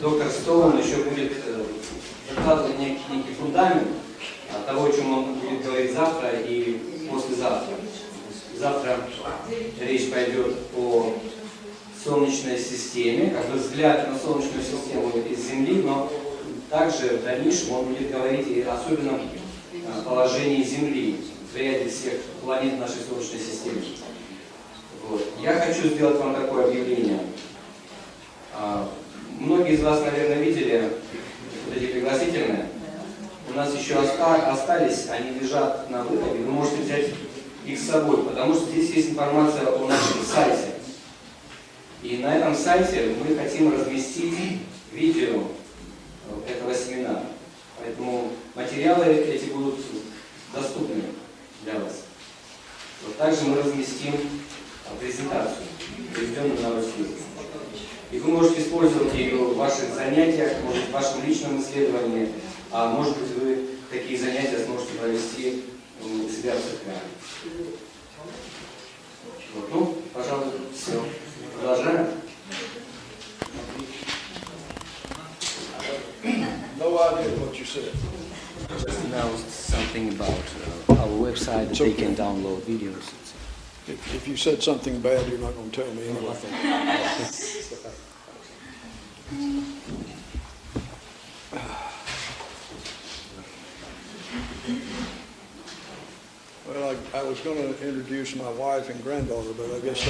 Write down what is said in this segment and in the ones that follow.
доктор Стоун еще будет закладывать некий фундамент того, о чем он будет говорить завтра и послезавтра. Завтра речь пойдет о Солнечной системе, как бы взгляд на Солнечную систему из Земли, но также в дальнейшем он будет говорить и о особенном положении Земли в ряде всех планет нашей Солнечной системы. Вот. Я хочу сделать вам такое объявление. Многие из вас, наверное, видели вот эти пригласительные. У нас еще остались, они лежат на выходе. Вы можете взять их с собой, потому что здесь есть информация о нашем сайте. И на этом сайте мы хотим разместить видео этого семинара. Поэтому материалы эти будут доступны для вас. Вот также мы разместим презентацию, переведенную на русский язык. И вы можете использовать ее в ваших занятиях, может быть, в вашем личном исследовании, а может быть, вы такие занятия сможете провести у себя в церкви. Вот, ну, пожалуй, все. Продолжаем. No idea what you said. Just announced something about our website that they can download videos. If you said something bad, you're not going to tell me anyway. Well, I was going to introduce my wife and granddaughter, but I guess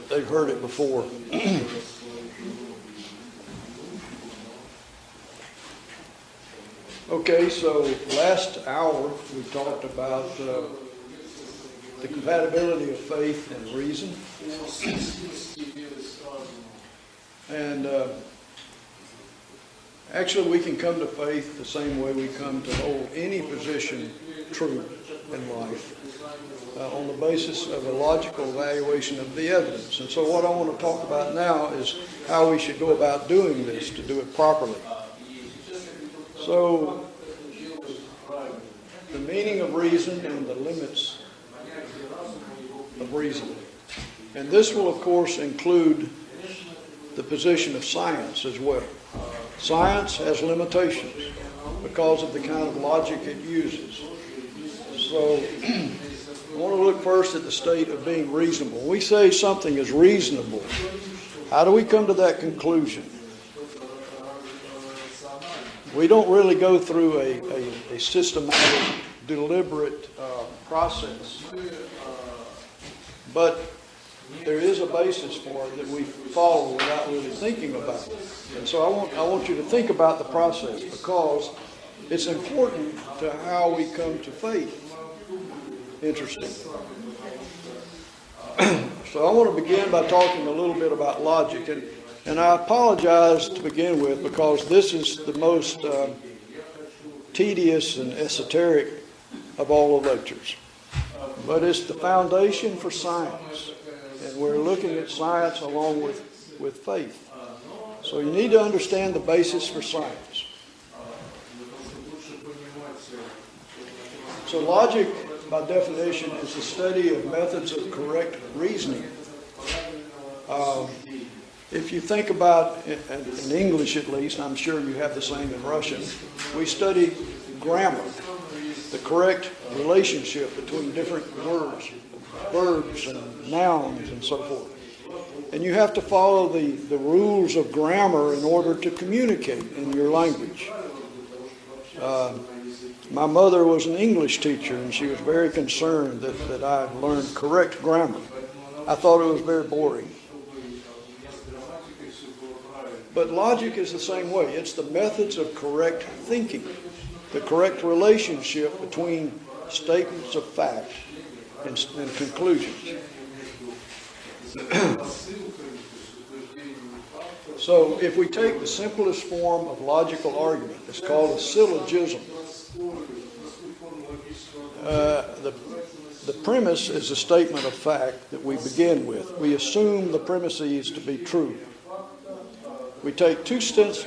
they've heard it before. Okay, so last hour we talked about the compatibility of faith and reason. And actually we can come to faith the same way we come to hold any position true in life, on the basis of a logical evaluation of the evidence. And so what I want to talk about now is how we should go about doing this to do it properly. So, the meaning of reason and the limits of reason. And this will, of course, include the position of science as well. Science has limitations because of the kind of logic it uses. So, I want to look first at the state of being reasonable. When we say something is reasonable, how do we come to that conclusion? We don't really go through a systematic, deliberate process. But there is a basis for it that we follow without really thinking about it. And so I want you to think about the process because it's important to how we come to faith. Interesting. So I want to begin by talking a little bit about logic. And I apologize to begin with because this is the most tedious and esoteric of all the lectures. But it's the foundation for science. And we're looking at science along with faith. So you need to understand the basis for science. So logic, by definition, is the study of methods of correct reasoning. If you think about, in English at least, I'm sure you have the same in Russian, we study grammar, the correct relationship between different words, verbs and nouns and so forth. And you have to follow the rules of grammar in order to communicate in your language. My mother was an English teacher and she was very concerned that I learned correct grammar. I thought it was very boring. But logic is the same way. It's the methods of correct thinking, the correct relationship between statements of fact and conclusions. So if we take the simplest form of logical argument, it's called a syllogism. The premise is a statement of fact that we begin with. We assume the premises to be true. We take two statements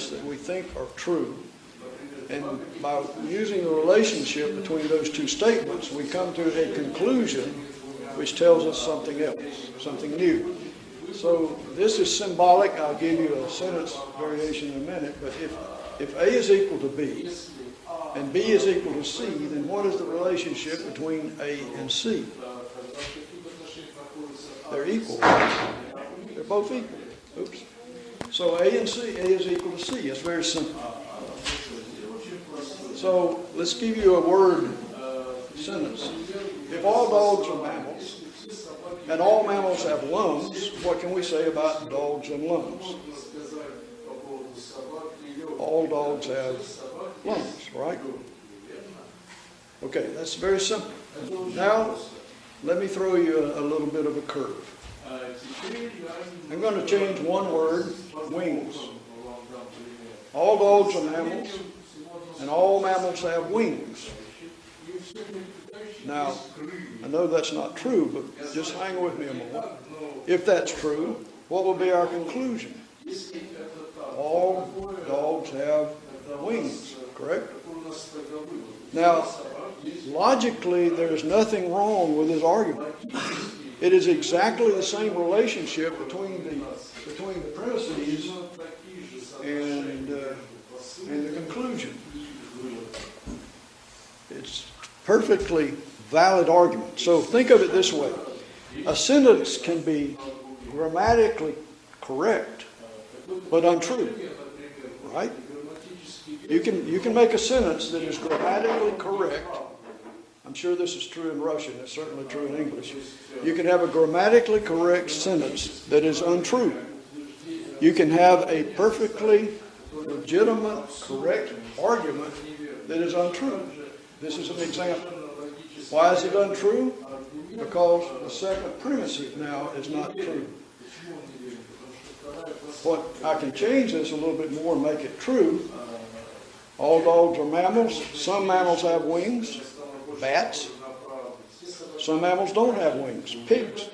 that we think are true, and by using the relationship between those two statements, we come to a conclusion which tells us something else, something new. So this is symbolic. I'll give you a sentence variation in a minute. But if A is equal to B and B is equal to C, then what is the relationship between A and C? They're equal. They're both equal. Oops. So A and C, A is equal to C. It's very simple. So let's give you a word sentence. If all dogs are mammals, and all mammals have lungs, what can we say about dogs and lungs? All dogs have lungs, right? Okay, that's very simple. Now, let me throw you a little bit of a curve. I'm going to change one word, wings. All dogs are mammals, and all mammals have wings. Now, I know that's not true, but just hang with me a moment. If that's true, what will be our conclusion? All dogs have wings, correct? Now, logically, there's nothing wrong with his argument. It is exactly the same relationship between the premises and the conclusion. It's perfectly valid argument. So think of it this way. A sentence can be grammatically correct, but untrue, right? You can make a sentence that is grammatically correct. I'm sure this is true in Russian. It's certainly true in English. You can have a grammatically correct sentence that is untrue. You can have a perfectly legitimate, correct argument that is untrue. This is an example. Why is it untrue? Because the second premise now is not true. What I can change this a little bit more and make it true. All dogs are mammals. Some mammals have wings. Bats. Some mammals don't have wings. Pigs.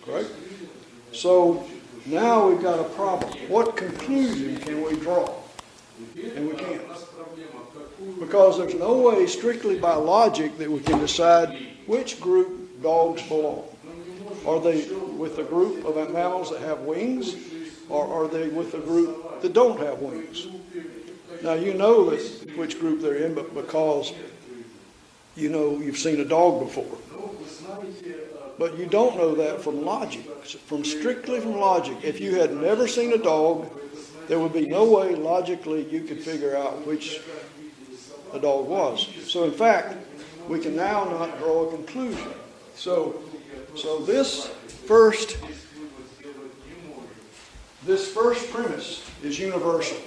Correct? So now we've got a problem. What conclusion can we draw? And we can't. Because there's no way, strictly by logic, that we can decide which group dogs belong. Are they with the group of mammals that have wings, or are they with the group that don't have wings? Now you know which group they're in, but because you know you've seen a dog before. But you don't know that from logic, strictly from logic. If you had never seen a dog, there would be no way logically you could figure out which the dog was. So in fact, we can now not draw a conclusion. So this first premise is universal.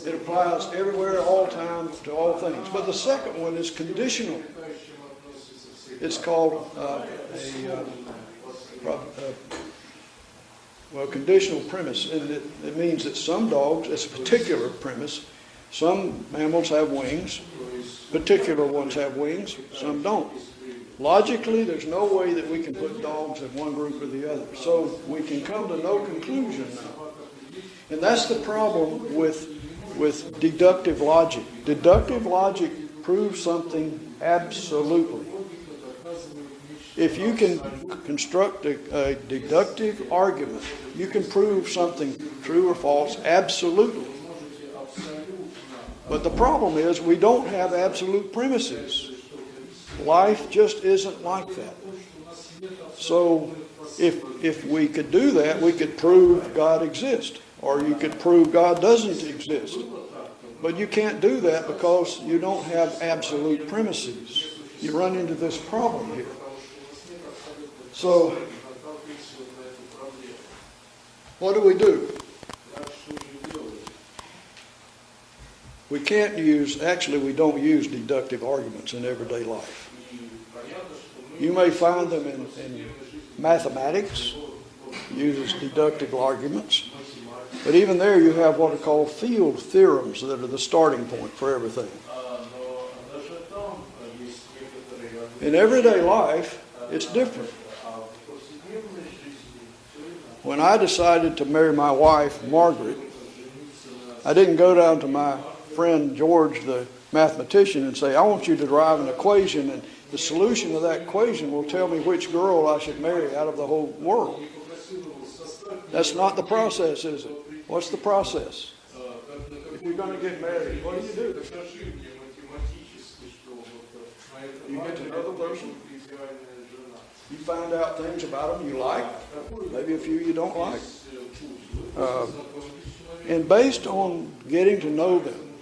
It applies everywhere, all time, to all things. But the second one is conditional. It's called conditional premise, and it means that some dogs, it's a particular premise. Some mammals have wings, particular ones have wings, some don't. Logically, there's no way that we can put dogs in one group or the other. So we can come to no conclusion now. And that's the problem with deductive logic. Deductive logic proves something absolutely. If you can construct a deductive argument, you can prove something true or false absolutely. But the problem is we don't have absolute premises. Life just isn't like that. So if we could do that, we could prove God exists, or you could prove God doesn't exist. But you can't do that because you don't have absolute premises. You run into this problem here. So what do? We can't use, actually we don't use deductive arguments in everyday life. You may find them in mathematics, uses deductive arguments, but even there you have what are called field theorems that are the starting point for everything. In everyday life, it's different. When I decided to marry my wife, Margaret, I didn't go down to my friend George, the mathematician, and say, I want you to derive an equation, and the solution to that equation will tell me which girl I should marry out of the whole world. That's not the process, is it? What's the process? If you're going to get married, what do? You get to know the person. You find out things about them you like, maybe a few you don't like. And based on getting to know them,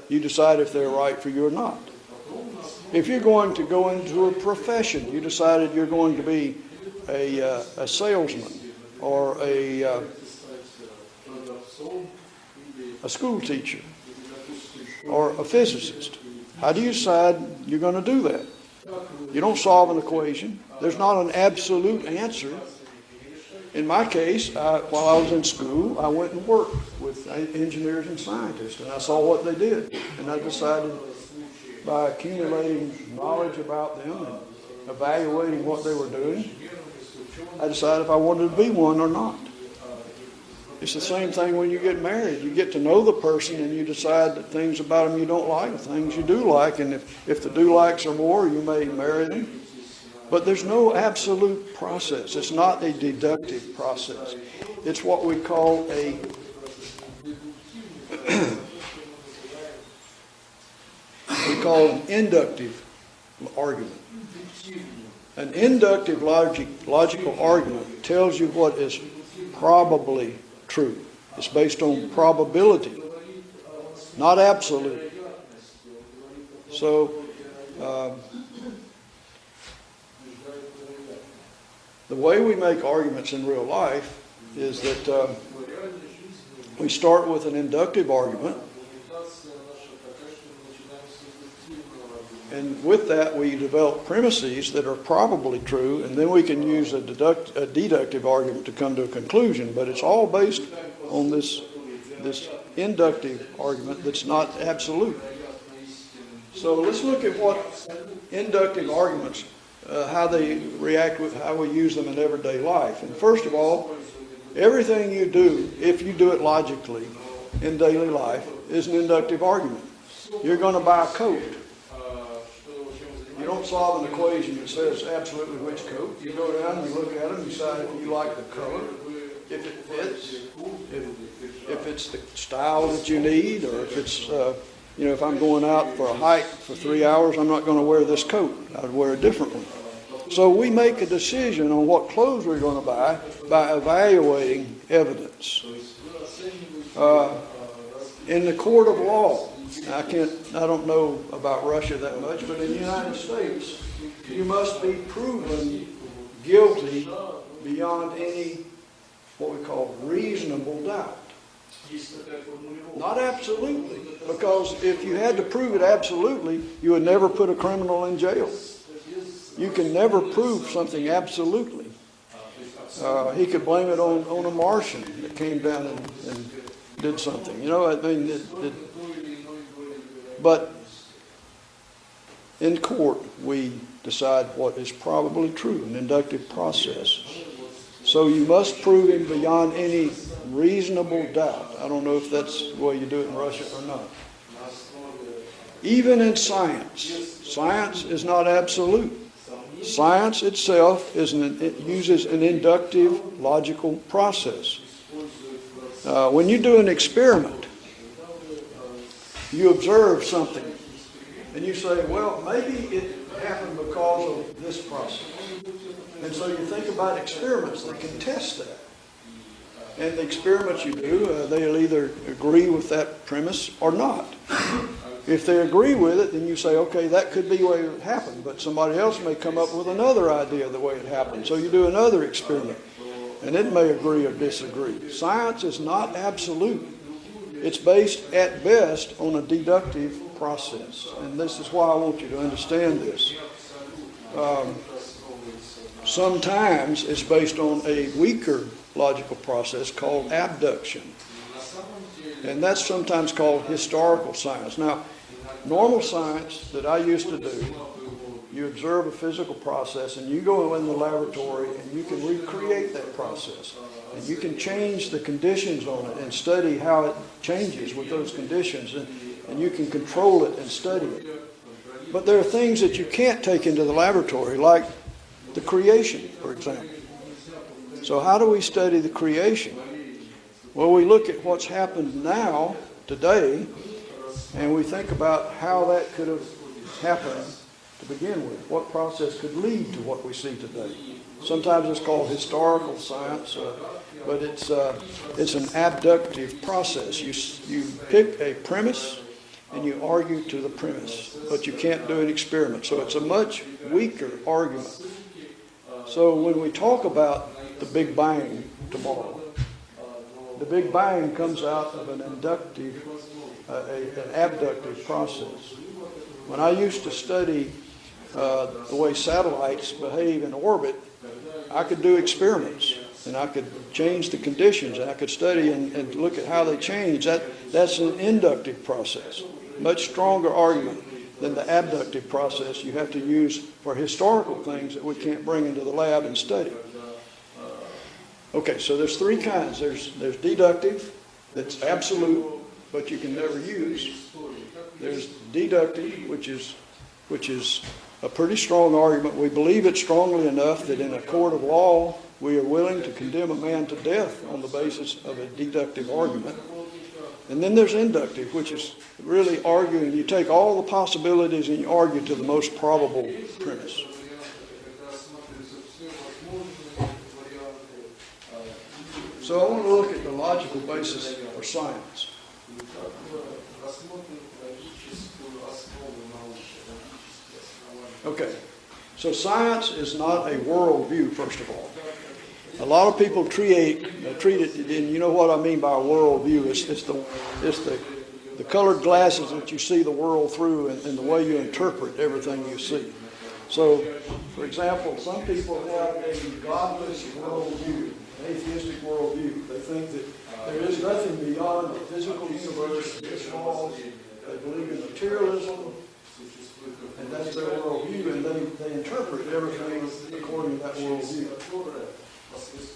you decide if they're right for you or not. If you're going to go into a profession, you decided you're going to be a salesman or a school teacher or a physicist. How do you decide you're going to do that? You don't solve an equation. There's not an absolute answer. In my case, while I was in school, I went and worked with engineers and scientists, and I saw what they did. And I decided, by accumulating knowledge about them and evaluating what they were doing, I decided if I wanted to be one or not. It's the same thing when you get married. You get to know the person and you decide that things about them you don't like and things you do like. And if the do-likes are more, you may marry them. But there's no absolute process. It's not a deductive process. It's what we call an inductive argument. An inductive logical argument tells you what is probably true. It's based on probability, not absolute. So, the way we make arguments in real life is that we start with an inductive argument, and with that we develop premises that are probably true, and then we can use a deductive argument to come to a conclusion. But it's all based on this inductive argument that's not absolute. So let's look at what inductive arguments, how they react with how we use them in everyday life. And first of all, everything you do, if you do it logically in daily life, is an inductive argument. You're going to buy a coat. You don't solve an equation that says absolutely which coat. You go down, you look at them, you decide if you like the color, if it fits, if it's the style that you need, or if it's, if I'm going out for a hike for 3 hours, I'm not going to wear this coat. I'd wear a different one. So we make a decision on what clothes we're going to buy by evaluating evidence. In the court of law, I don't know about Russia that much, but in the United States, you must be proven guilty beyond any, what we call, reasonable doubt. Not absolutely, because if you had to prove it absolutely, you would never put a criminal in jail. You can never prove something absolutely. He could blame it on a Martian that came down and did something. But in court, we decide what is probably true, an inductive process. So you must prove him beyond any reasonable doubt. I don't know if that's the way you do it in Russia or not. Even in science, science is not absolute. Science itself uses an inductive logical process. When you do an experiment, you observe something, and you say, well, maybe it happened because of this process. And so you think about experiments that can test that. And the experiments you do, they'll either agree with that premise or not. If they agree with it, then you say, okay, that could be the way it happened, but somebody else may come up with another idea of the way it happened. So you do another experiment, and it may agree or disagree. Science is not absolute. It's based at best on a deductive process. And this is why I want you to understand this. Sometimes it's based on a weaker logical process called abduction. And that's sometimes called historical science. Now, normal science that I used to do, you observe a physical process and you go in the laboratory and you can recreate that process. And you can change the conditions on it and study how it changes with those conditions. And you can control it and study it. But there are things that you can't take into the laboratory, like the creation, for example. So how do we study the creation? Well, we look at what's happened now, today, and we think about how that could have happened to begin with. What process could lead to what we see today? Sometimes it's called historical science, but it's an abductive process. You pick a premise and you argue to the premise, but you can't do an experiment. So it's a much weaker argument. So when we talk about the Big Bang tomorrow, the Big Bang comes out of an inductive, an abductive process. When I used to study the way satellites behave in orbit, I could do experiments and I could change the conditions and I could study and look at how they change. That's an inductive process. Much stronger argument than the abductive process you have to use for historical things that we can't bring into the lab and study. Okay, so there's three kinds. There's deductive, that's absolute, but you can never use. There's deductive, which is a pretty strong argument. We believe it strongly enough that in a court of law, we are willing to condemn a man to death on the basis of a deductive argument. And then there's inductive, which is really arguing. You take all the possibilities and you argue to the most probable premise. So I want to look at the logical basis for science. Okay, so science is not a worldview, first of all. A lot of people treat it, and you know what I mean by a worldview. It's the colored glasses that you see the world through and the way you interpret everything you see. So, for example, some people have a godless worldview, an atheistic worldview. They think that there is nothing beyond the physical universe and its laws. They believe in materialism, and that's their worldview, and they interpret everything according to that worldview.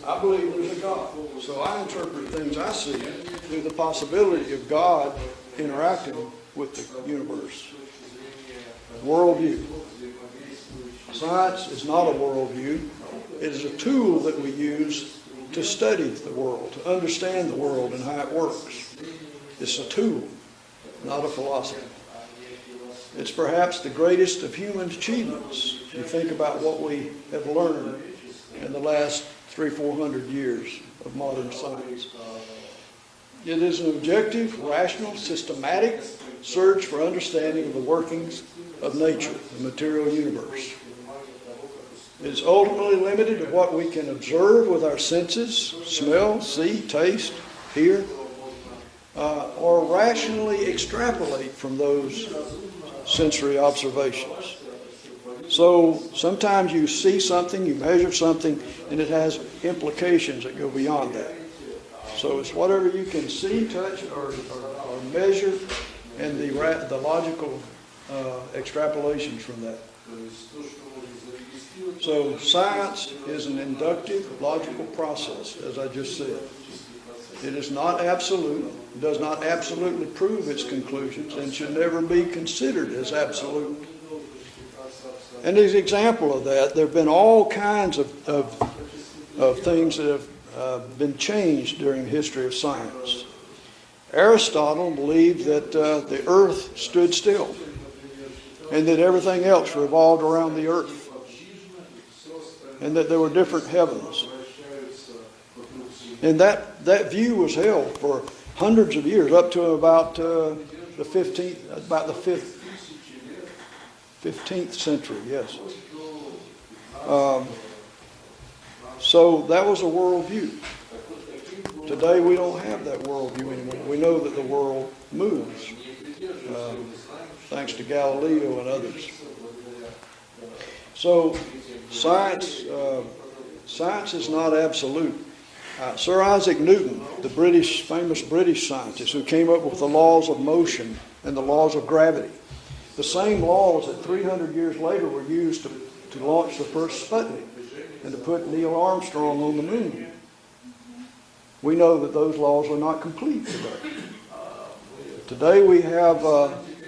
I believe there's a God, so I interpret things I see through the possibility of God interacting with the universe. Worldview. Science is not a worldview. It is a tool that we use to study the world, to understand the world and how it works. It's a tool, not a philosophy. It's perhaps the greatest of human achievements. You think about what we have learned in the last 300-400 years of modern science. It is an objective, rational, systematic search for understanding of the workings of nature, the material universe. It is ultimately limited to what we can observe with our senses, smell, see, taste, hear, or rationally extrapolate from those sensory observations. So sometimes you see something, you measure something, and it has implications that go beyond that. So it's whatever you can see, touch, or measure, and the logical extrapolations from that. So science is an inductive, logical process, as I just said. It is not absolute, it does not absolutely prove its conclusions, and should never be considered as absolute. And as an example of that, there have been all kinds of things that have been changed during the history of science. Aristotle believed that the earth stood still and that everything else revolved around the earth and that there were different heavens. And that view was held for hundreds of years, up to about the 15th century, yes. So that was a worldview. Today we don't have that worldview anymore. We know that the world moves, thanks to Galileo and others. So science is not absolute. Sir Isaac Newton, the famous British scientist who came up with the laws of motion and the laws of gravity, the same laws that 300 years later were used to launch the first Sputnik and to put Neil Armstrong on the moon. We know that those laws are not complete today. Today we have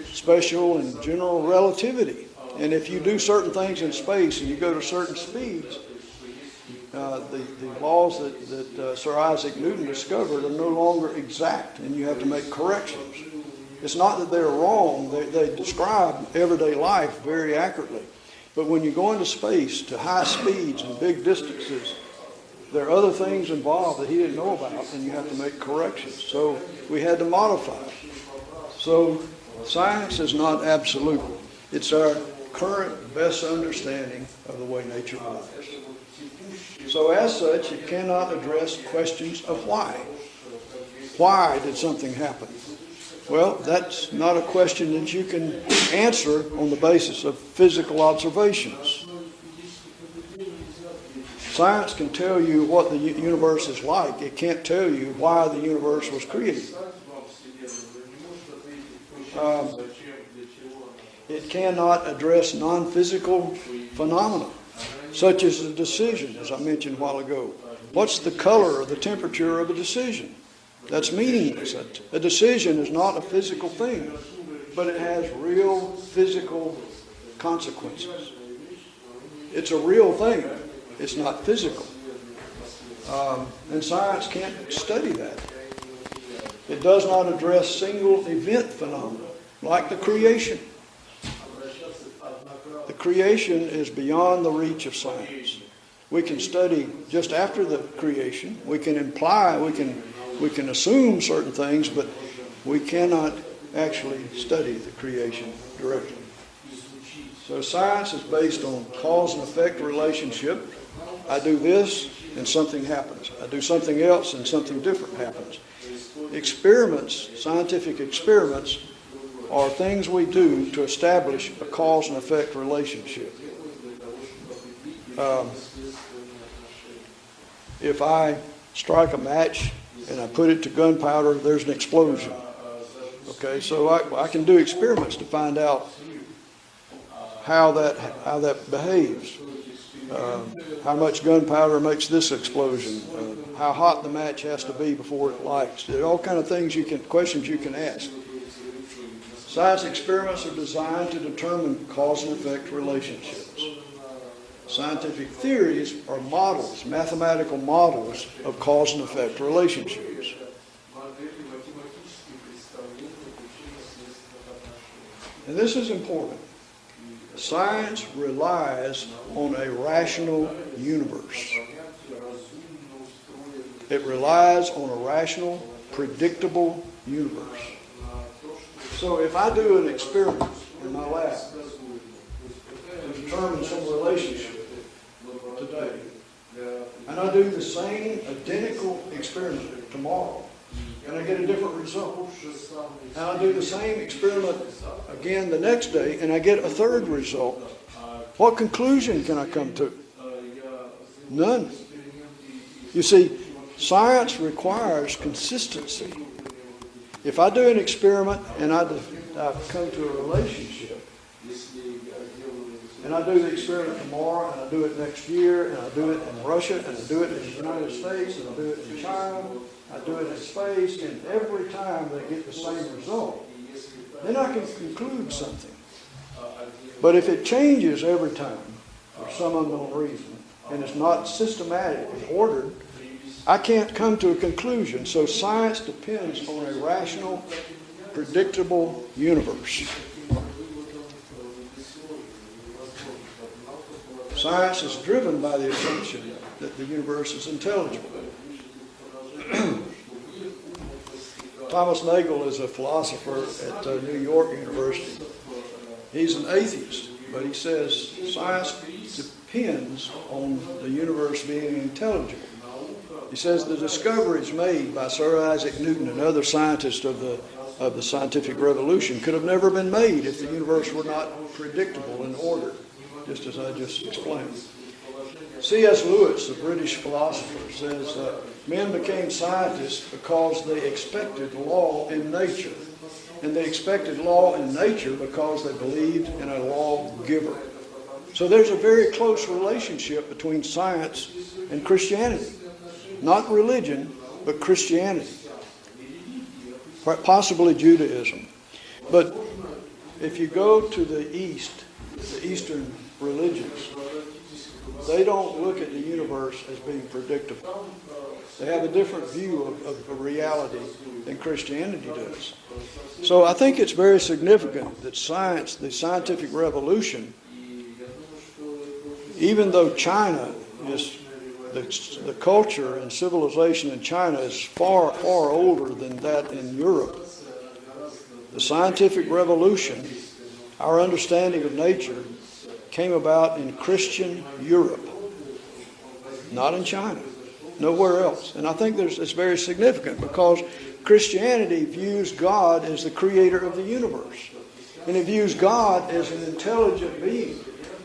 special and general relativity. And if you do certain things in space and you go to certain speeds, the laws that Sir Isaac Newton discovered are no longer exact, and you have to make corrections. It's not that they're wrong. They describe everyday life very accurately. But when you go into space to high speeds and big distances, there are other things involved that he didn't know about, and you have to make corrections. So we had to modify. So science is not absolute. It's our current best understanding of the way nature works. So as such, it cannot address questions of why. Why did something happen? Well, that's not a question that you can answer on the basis of physical observations. Science can tell you what the universe is like. It can't tell you why the universe was created. It cannot address non-physical phenomena, such as a decision, as I mentioned a while ago. What's the color or the temperature of a decision? That's meaningless. A decision is not a physical thing, but it has real physical consequences. It's a real thing. It's not physical. And science can't study that. It does not address single event phenomena, like the creation. The creation is beyond the reach of science. We can study just after the creation. We can imply, we can assume certain things, but we cannot actually study the creation directly. So science is based on cause and effect relationship. I do this and something happens. I do something else and something different happens. Experiments, scientific experiments, are things we do to establish a cause and effect relationship. If I strike a match and I put it to gunpowder, there's an explosion. Okay, so I can do experiments to find out how that behaves. How much gunpowder makes this explosion? How hot the match has to be before it lights? There are all kinds of questions you can ask. Science experiments are designed to determine cause and effect relationships. Scientific theories are models, mathematical models of cause and effect relationships. And this is important. Science relies on a rational universe. It relies on a rational, predictable universe. So if I do an experiment in my lab to determine some relationship today, and I do the same identical experiment tomorrow, and I get a different result, and I do the same experiment again the next day, and I get a third result, what conclusion can I come to? None. You see, science requires consistency. If I do an experiment and I come to a relationship, and I do the experiment tomorrow, and I do it next year, and I do it in Russia, and I do it in the United States, and I do it in China, I do it in space, and every time they get the same result, then I can conclude something. But if it changes every time for some unknown reason, and it's not systematic and ordered, I can't come to a conclusion. So science depends on a rational, predictable universe. Science is driven by the assumption that the universe is intelligible. Thomas Nagel is a philosopher at New York University. He's an atheist, but he says science depends on the universe being intelligible. He says the discoveries made by Sir Isaac Newton and other scientists of the scientific revolution could have never been made if the universe were not predictable and ordered, just as I just explained. C.S. Lewis, a British philosopher, says men became scientists because they expected law in nature. And they expected law in nature because they believed in a lawgiver. So there's a very close relationship between science and Christianity. Not religion, but Christianity. Possibly Judaism. But if you go to the East, the Eastern religions, they don't look at the universe as being predictable. They have a different view of reality than Christianity does. So I think it's very significant that science, the scientific revolution, even though China is, the culture and civilization in China is far, far older than that in Europe, the scientific revolution, our understanding of nature, came about in Christian Europe, not in China, nowhere else. And I think it's very significant because Christianity views God as the creator of the universe. And it views God as an intelligent being.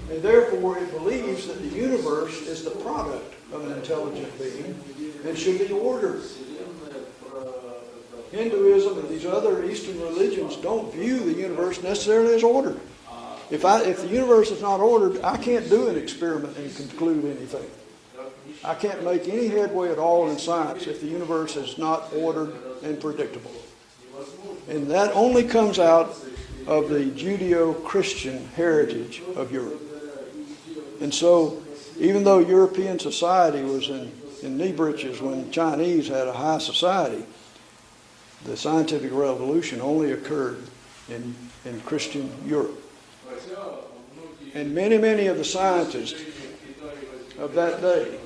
And therefore it believes that the universe is the product of an intelligent being and should be ordered. Hinduism and these other Eastern religions don't view the universe necessarily as ordered. If the universe is not ordered, I can't do an experiment and conclude anything. I can't make any headway at all in science if the universe is not ordered and predictable. And that only comes out of the Judeo-Christian heritage of Europe. And so, even though European society was in knee breeches when Chinese had a high society, the scientific revolution only occurred in Christian Europe. And many, many of the scientists of that day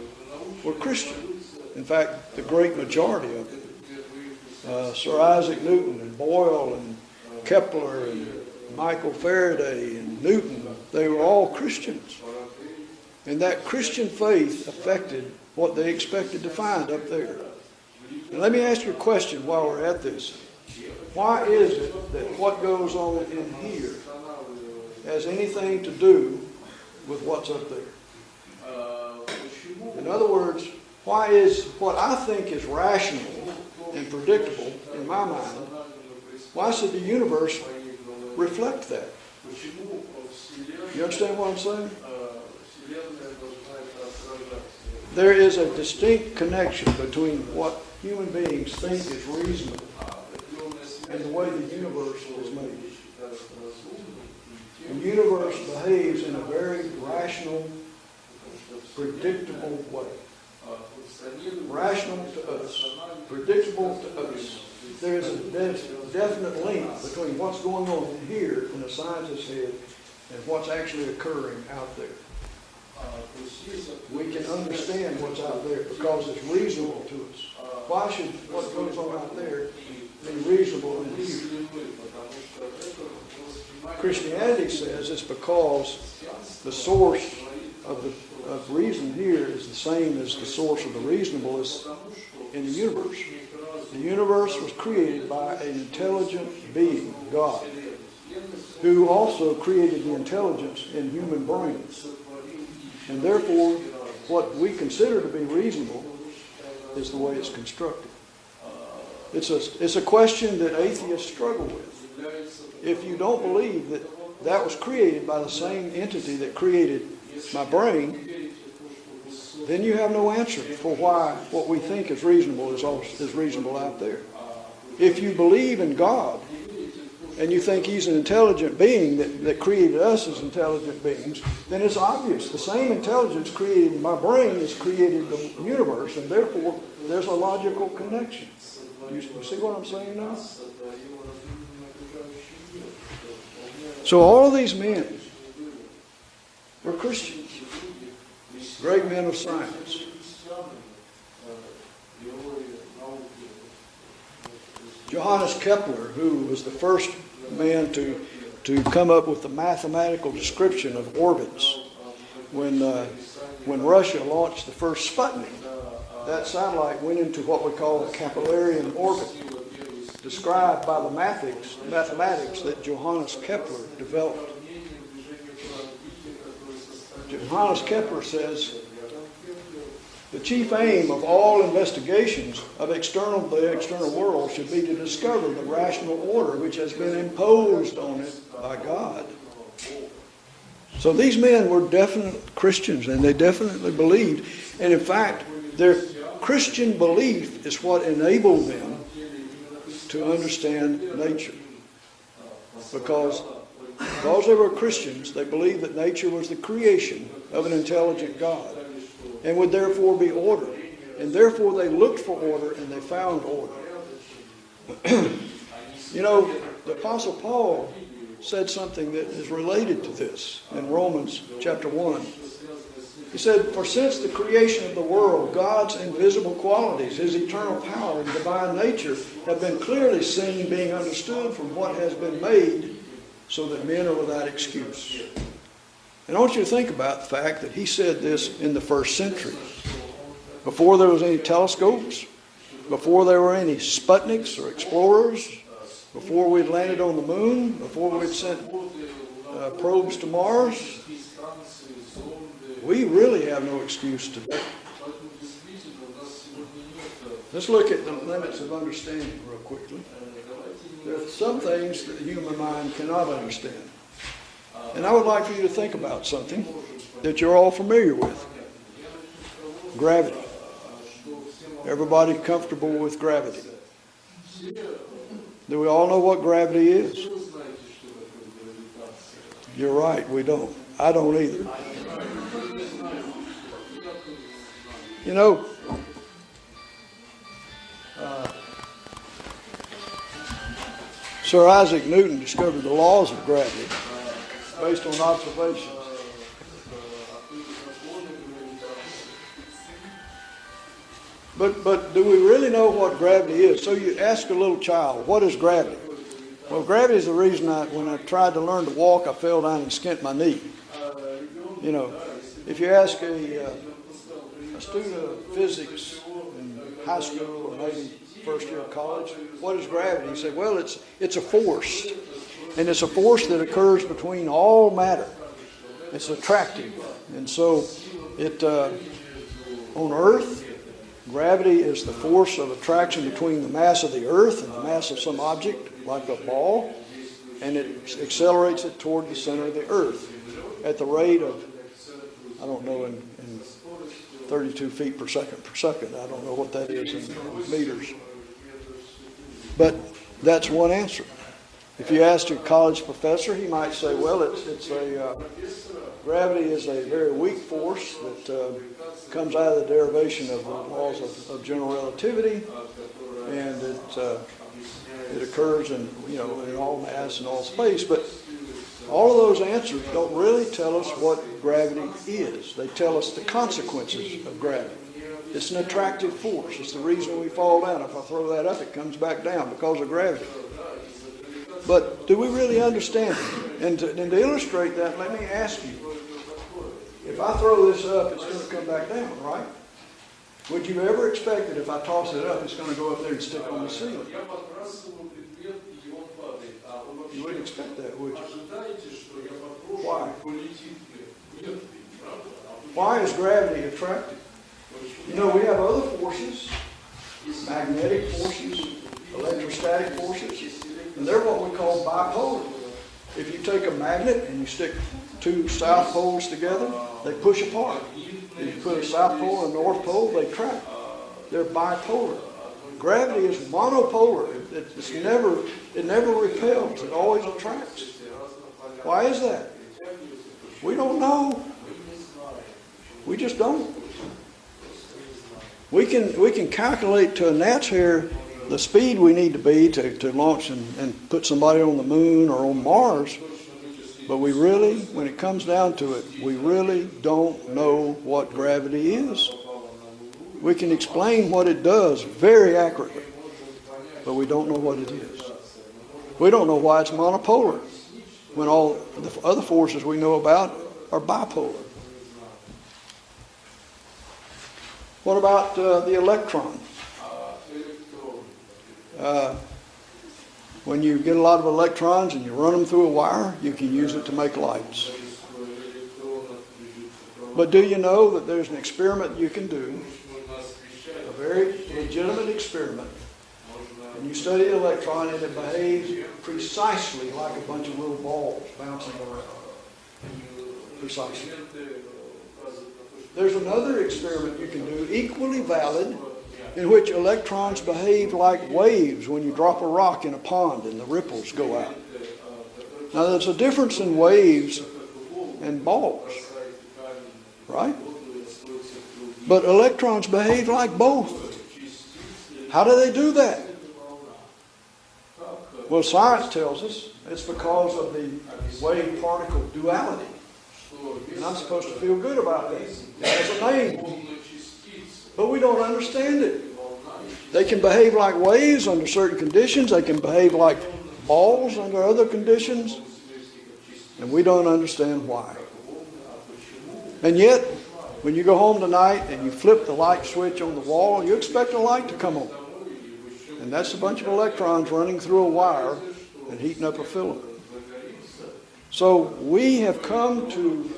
were Christian. In fact, the great majority of them. Sir Isaac Newton and Boyle and Kepler and Michael Faraday and Newton, they were all Christians. And that Christian faith affected what they expected to find up there. And let me ask you a question while we're at this. Why is it that what goes on in here has anything to do with what's up there? In other words, why is what I think is rational and predictable in my mind, why should the universe reflect that? You understand what I'm saying? There is a distinct connection between what human beings think is reasonable and the way the universe is made. The universe behaves in a very rational, predictable way. Rational to us, predictable to us. There is a definite link between what's going on in here in a scientist's head and what's actually occurring out there. We can understand what's out there because it's reasonable to us. Why should what goes on out there be reasonable in here? Christianity says it's because the source of reason here is the same as the source of the reasonableness in the universe. The universe was created by an intelligent being, God, who also created the intelligence in human brains. And therefore, what we consider to be reasonable is the way it's constructed. It's a question that atheists struggle with. If you don't believe that that was created by the same entity that created my brain, then you have no answer for why what we think is reasonable is reasonable out there. If you believe in God, and you think He's an intelligent being that created us as intelligent beings, then it's obvious. The same intelligence created my brain has created the universe, and therefore there's a logical connection. You see what I'm saying now? So all of these men were Christians, great men of science. Johannes Kepler, who was the first man to come up with the mathematical description of orbits, when Russia launched the first Sputnik, that satellite went into what we call a Keplerian orbit, described by the mathematics that Johannes Kepler developed. Johannes Kepler says, the chief aim of all investigations of the external world should be to discover the rational order which has been imposed on it by God. So these men were definite Christians, and they definitely believed. And in fact, their Christian belief is what enabled them to understand nature. Because Because they were Christians, they believed that nature was the creation of an intelligent God and would therefore be ordered. And therefore they looked for order and they found order. You know, the Apostle Paul said something that is related to this in Romans chapter 1. He said, "For since the creation of the world, God's invisible qualities, His eternal power and divine nature have been clearly seen, being understood from what has been made, so that men are without excuse." And I want you to think about the fact that he said this in the first century. Before there was any telescopes, before there were any Sputniks or explorers, before we'd landed on the moon, before we'd sent probes to Mars, we really have no excuse today. Let's look at the limits of understanding real quickly. There are some things that the human mind cannot understand. And I would like for you to think about something that you're all familiar with. Gravity. Everybody comfortable with gravity? Do we all know what gravity is? You're right, we don't. I don't either. You know, Sir Isaac Newton discovered the laws of gravity based on observations. But do we really know what gravity is? So you ask a little child, what is gravity? Well, gravity is the reason when I tried to learn to walk, I fell down and skinned my knee. You know, if you ask a student of physics in high school or maybe first year of college, what is gravity? You say, well, it's a force. And it's a force that occurs between all matter. It's attractive. And so on Earth, gravity is the force of attraction between the mass of the Earth and the mass of some object, like a ball, and it accelerates it toward the center of the Earth at the rate of, I don't know, in 32 feet per second. I don't know what that is in meters. But that's one answer. If you asked a college professor, he might say, well, gravity is a very weak force that comes out of the derivation of the laws of general relativity, and it occurs in all mass and all space. But all of those answers don't really tell us what gravity is. They tell us the consequences of gravity. It's an attractive force. It's the reason we fall down. If I throw that up, it comes back down because of gravity. But do we really understand it? And to illustrate that, let me ask you, if I throw this up, it's going to come back down, right? Would you ever expect that if I toss it up, it's going to go up there and stick on the ceiling? You wouldn't expect that, would you? Why? Why is gravity attractive? You know, we have other forces, magnetic forces, electrostatic forces, and they're what we call bipolar. If you take a magnet and you stick two south poles together, they push apart. If you put a south pole and a north pole, they track. They're bipolar. Gravity is monopolar. It never repels. It always attracts. Why is that? We don't know. We just don't. We can calculate to a gnat's hair the speed we need to be to launch and put somebody on the moon or on Mars. But we really, when it comes down to it, we really don't know what gravity is. We can explain what it does very accurately, but we don't know what it is. We don't know why it's monopolar when all the other forces we know about are bipolar. What about the electron? When you get a lot of electrons and you run them through a wire, you can use it to make lights. But do you know that there's an experiment you can do, a very legitimate experiment, and you study the electron and it behaves precisely like a bunch of little balls bouncing around. Precisely. There's another experiment you can do, equally valid, in which electrons behave like waves when you drop a rock in a pond and the ripples go out. Now there's a difference in waves and balls, right? But electrons behave like both. How do they do that? Well, science tells us it's because of the wave-particle duality. And I'm supposed to feel good about that. It has a name. But we don't understand it. They can behave like waves under certain conditions. They can behave like balls under other conditions. And we don't understand why. And yet, when you go home tonight and you flip the light switch on the wall, you expect a light to come on. And that's a bunch of electrons running through a wire and heating up a filament. So we have come to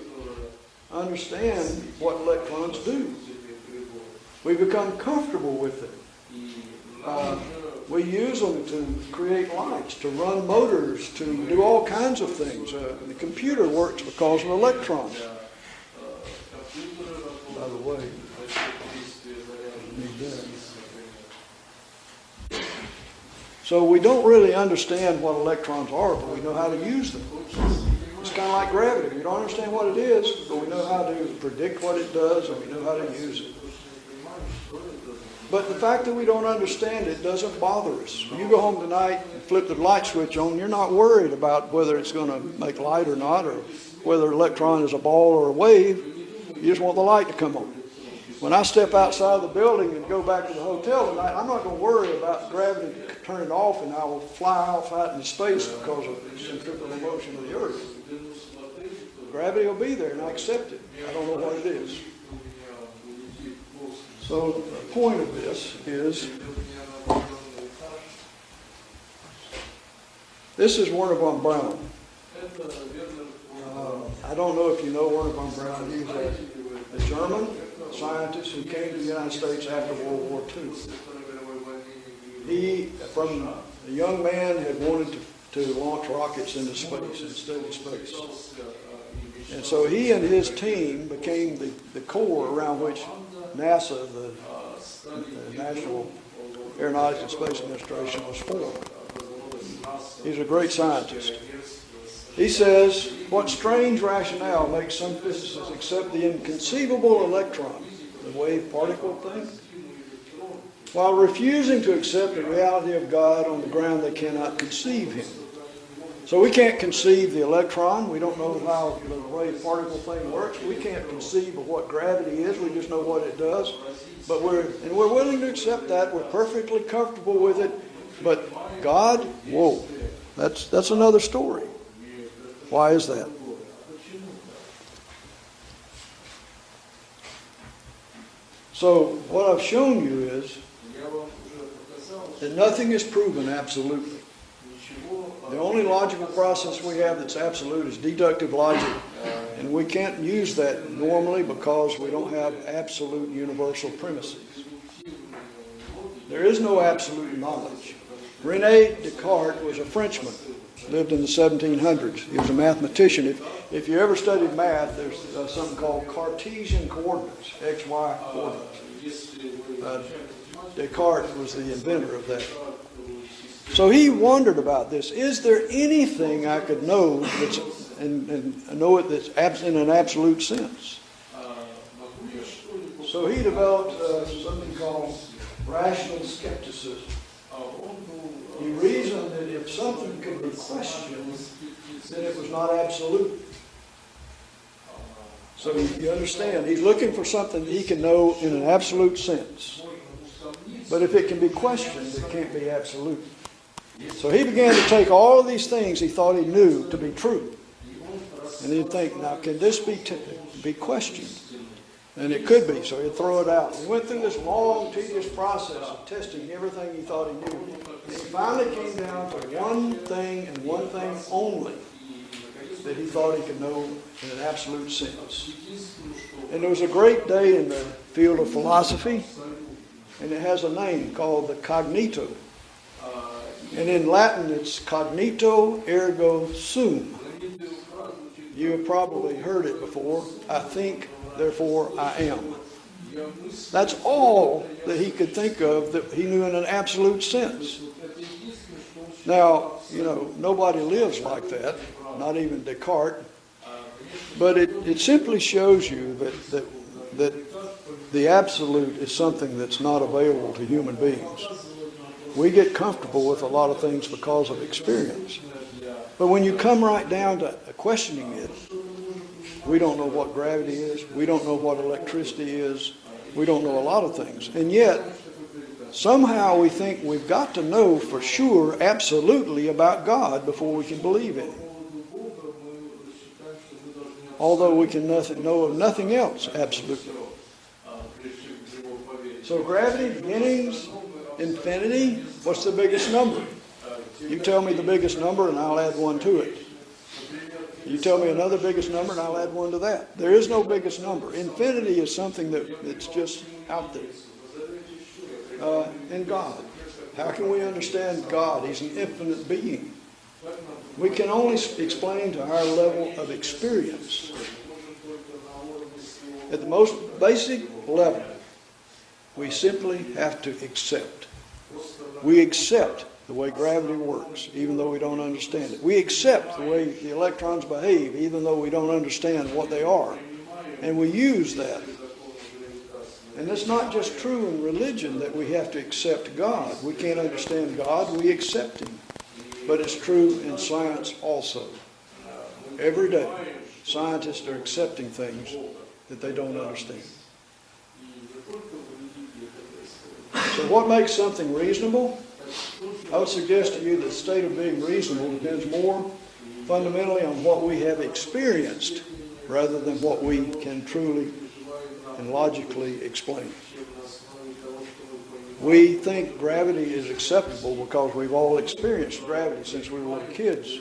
understand what electrons do. We become comfortable with them. We use them to create lights, to run motors, to do all kinds of things. The computer works because of electrons. By the way, need that. So we don't really understand what electrons are, but we know how to use them. It's kind of like gravity. We don't understand what it is, but we know how to predict what it does, and we know how to use it. But the fact that we don't understand it doesn't bother us. When you go home tonight and flip the light switch on, you're not worried about whether it's going to make light or not, or whether an electron is a ball or a wave. You just want the light to come on. When I step outside of the building and go back to the hotel tonight, I'm not going to worry about gravity turning off and I will fly off out into space because of the centrifugal motion of the earth. Gravity will be there and I accept it. I don't know what it is. So the point of this is, this is Werner von Braun. I don't know if you know Werner von Braun. He's a German scientist who came to the United States after World War II. He, from a young man, had wanted to launch rockets into space and study space. And so he and his team became the core around which NASA, the National Aeronautics and Space Administration, was formed. He's a great scientist. He says, what strange rationale makes some physicists accept the inconceivable electron, the wave-particle thing, while refusing to accept the reality of God on the ground they cannot conceive him? So we can't conceive the electron. We don't know how the wave-particle thing works. We can't conceive of what gravity is. We just know what it does. But we're willing to accept that. We're perfectly comfortable with it. But God, whoa, that's another story. Why is that? So what I've shown you is that nothing is proven absolutely. The only logical process we have that's absolute is deductive logic, and we can't use that normally because we don't have absolute universal premises. There is no absolute knowledge. René Descartes was a Frenchman, lived in the 1700s. He was a mathematician. If you ever studied math, there's something called Cartesian coordinates, XY coordinates. Descartes was the inventor of that. So he wondered about this. Is there anything I could know that's and know it that's in an absolute sense? So he developed something called rational skepticism. He reasoned that if something could be questioned, then it was not absolute. So you understand, he's looking for something that he can know in an absolute sense. But if it can be questioned, it can't be absolute. So he began to take all of these things he thought he knew to be true. And he'd think, now can this be questioned? And it could be, so he'd throw it out. He went through this long, tedious process of testing everything he thought he knew. And he finally came down to one thing and one thing only that he thought he could know in an absolute sense. And there was a great day in the field of philosophy, and it has a name called the cognito. And in Latin, it's cognito ergo sum. You have probably heard it before. I think, therefore I am. That's all that he could think of that he knew in an absolute sense. Now, nobody lives like that. not even Descartes. But it simply shows you that the absolute is something that's not available to human beings. We get comfortable with a lot of things because of experience. But when you come right down to questioning it, we don't know what gravity is. We don't know what electricity is. We don't know a lot of things. And yet, somehow we think we've got to know for sure, absolutely, about God before we can believe in Him. Although we can know of nothing else, absolutely. So gravity, beginnings, infinity, what's the biggest number? You tell me the biggest number and I'll add one to it. You tell me another biggest number and I'll add one to that. There is no biggest number. Infinity is something that's just out there. And God. How can we understand God? He's an infinite being. We can only explain to our level of experience. At the most basic level, we simply have to accept. We accept the way gravity works, even though we don't understand it. We accept the way the electrons behave, even though we don't understand what they are. And we use that. And it's not just true in religion that we have to accept God. We can't understand God, we accept Him. But it's true in science also. Every day, scientists are accepting things that they don't understand. So what makes something reasonable? I would suggest to you that the state of being reasonable depends more fundamentally on what we have experienced rather than what we can truly and logically explain. We think gravity is acceptable because we've all experienced gravity since we were little kids.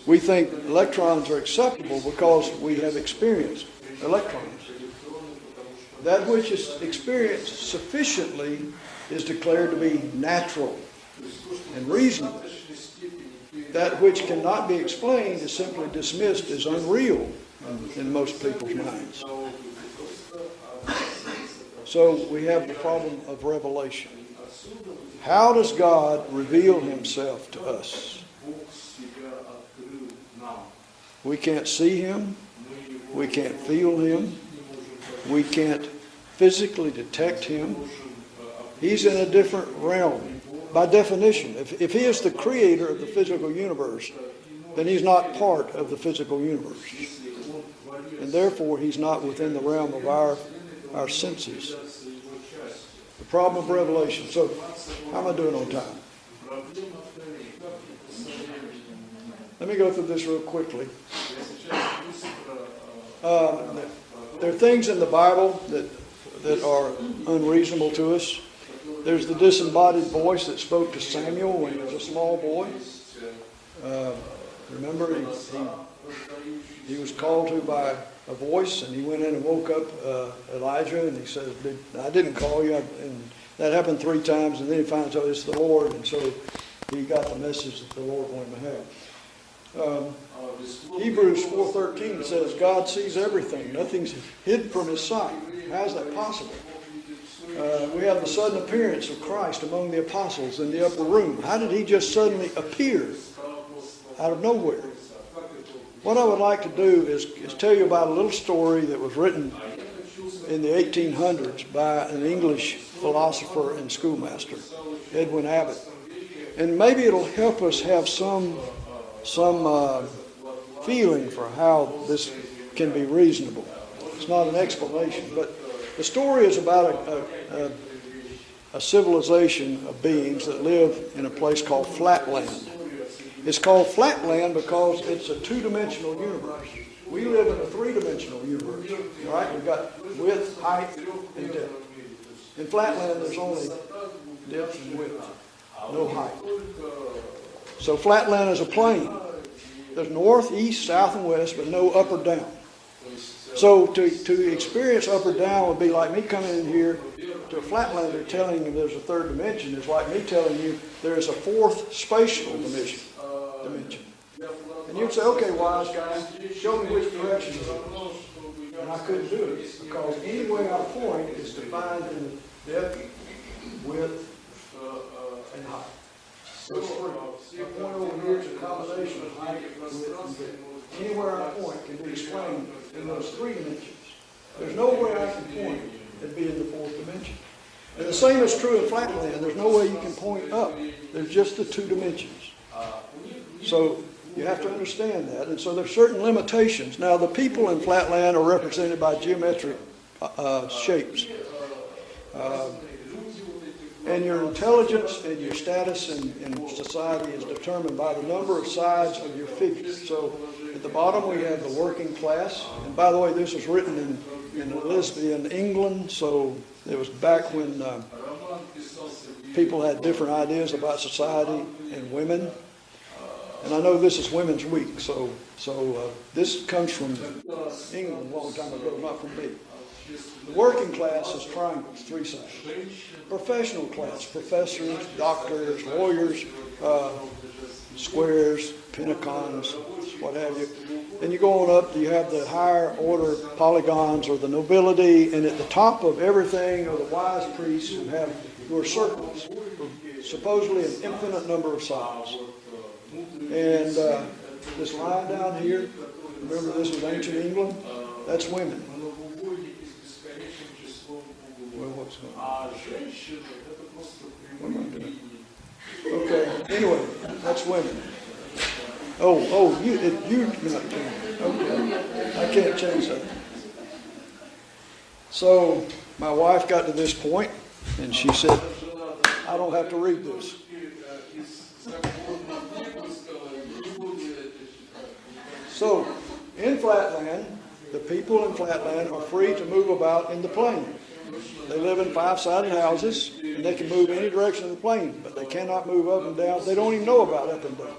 We think electrons are acceptable because we have experienced electrons. That which is experienced sufficiently is declared to be natural and reasonable. That which cannot be explained is simply dismissed as unreal in most people's minds. So we have the problem of revelation. How does God reveal Himself to us? We can't see Him. We can't feel Him. We can't physically detect Him. He's in a different realm. By definition, if He is the creator of the physical universe, then He's not part of the physical universe. And therefore, He's not within the realm of our senses. The problem of revelation. So, how am I doing on time? Let me go through this real quickly. There are things in the Bible that are unreasonable to us. There's the disembodied voice that spoke to Samuel when he was a small boy. Remember, he was called to by a voice, and he went in and woke up Elijah, and he said, I didn't call you. And that happened 3 times, and then he finds out it's the Lord, and so he got the message that the Lord wanted to have. Hebrews 4:13 says, God sees everything. Nothing's hid from His sight. How is that possible? We have the sudden appearance of Christ among the apostles in the upper room. How did He just suddenly appear out of nowhere? What I would like to do is tell you about a little story that was written in the 1800s by an English philosopher and schoolmaster, Edwin Abbott. And maybe it'll help us have some feeling for how this can be reasonable. It's not an explanation, but the story is about a civilization of beings that live in a place called Flatland. It's called Flatland because it's a two-dimensional universe. We live in a three-dimensional universe. All right? We've got width, height, and depth. In Flatland, there's only depth and width, no height. So Flatland is a plane. There's north, east, south, and west, but no up or down. So to experience up or down would be like me coming in here to a flatlander telling you there's a third dimension. It's like me telling you there's a fourth spatial dimension. And you'd say, okay, wise guy, show me which direction it is. And I couldn't do it because any way I point is defined in depth, width, and height. It's free. I point over here, it's a combination of height, width, and depth. Anywhere I point can be explained in those 3 dimensions. There's no way I can point and be in the 4th dimension. And the same is true in Flatland. There's no way you can point up. There's just the 2 dimensions. So you have to understand that. And so there's certain limitations. Now the people in Flatland are represented by geometric shapes. And your intelligence and your status in society is determined by the number of sides of your figures. So at the bottom we have the working class. And by the way, this was written in Elizabethan England, so it was back when people had different ideas about society and women. And I know this is Women's Week, so this comes from England a long time ago, not from me. The working class is triangles, 3 sides. Professional class, professors, doctors, lawyers, squares, pentagons, what have you. Then you go on up, you have the higher order polygons or the nobility, and at the top of everything are the wise priests who are circles, supposedly an infinite number of sides. And this line down here, remember this was ancient England? That's women. Well, what's going on? What am I doing? Okay, anyway, that's women. You're not changing. Okay, I can't change that. So my wife got to this point, and she said, I don't have to read this. So in Flatland, the people in Flatland are free to move about in the plane. They live in 5-sided houses, and they can move any direction of the plane, but they cannot move up and down. They don't even know about up and down.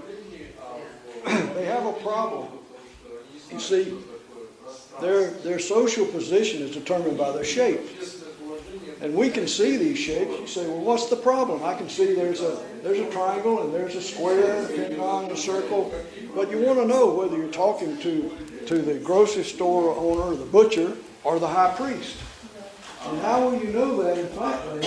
They have a problem. You see, their social position is determined by their shape. And we can see these shapes. You say, well, what's the problem? I can see there's a triangle, and there's a square, a pentagon, and a circle. But you want to know whether you're talking to the grocery store owner, or the butcher, or the high priest. And how will you know that in Flatland?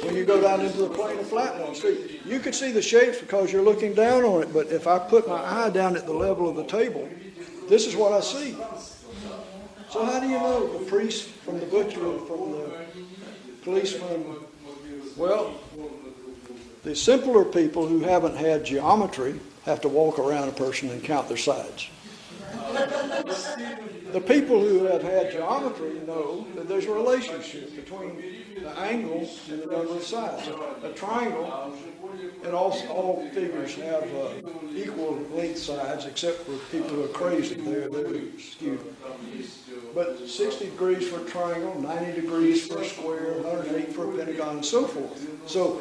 When you go down into the plane of Flatland, see, you can see the shapes because you're looking down on it, but if I put my eye down at the level of the table, this is what I see. So how do you know the priest from the butcher and from the policeman? Well, the simpler people who haven't had geometry have to walk around a person and count their sides. The people who have had geometry know that there's a relationship between the angle and the number of sides. A triangle, and all figures have equal length sides, except for people who are crazy. They're skewed. But 60 degrees for a triangle, 90 degrees for a square, 108 for a pentagon, and so forth. So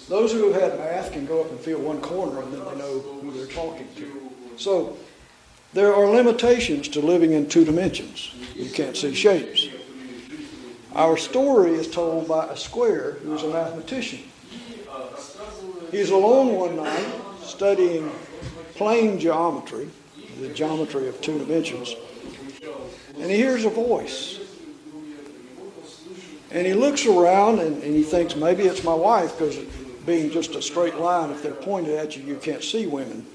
those who have had math can go up and feel one corner, and then they know who they're talking to. So there are limitations to living in 2 dimensions. You can't see shapes. Our story is told by a square who is a mathematician. He's alone one night studying plane geometry, the geometry of 2 dimensions, and he hears a voice. And he looks around and he thinks, maybe it's my wife, because being just a straight line, if they're pointed at you, you can't see women.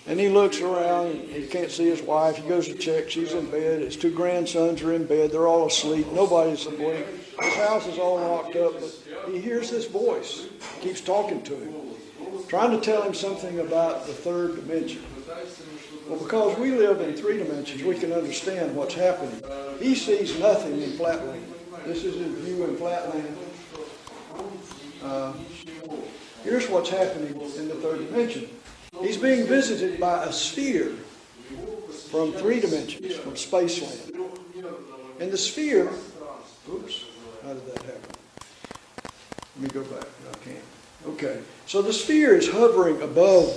And he looks around, and he can't see his wife. He goes to check, she's in bed. His 2 grandsons are in bed. They're all asleep. Nobody's awake. His house is all locked up. But he hears this voice, keeps talking to him, trying to tell him something about the 3rd dimension. Well, because we live in 3 dimensions, we can understand what's happening. He sees nothing in Flatland. This is his view in Flatland. Here's what's happening in the 3rd dimension. He's being visited by a sphere from 3 dimensions, from Spaceland. And the sphere, oops, how did that happen? Let me go back. I can't. Okay. So the sphere is hovering above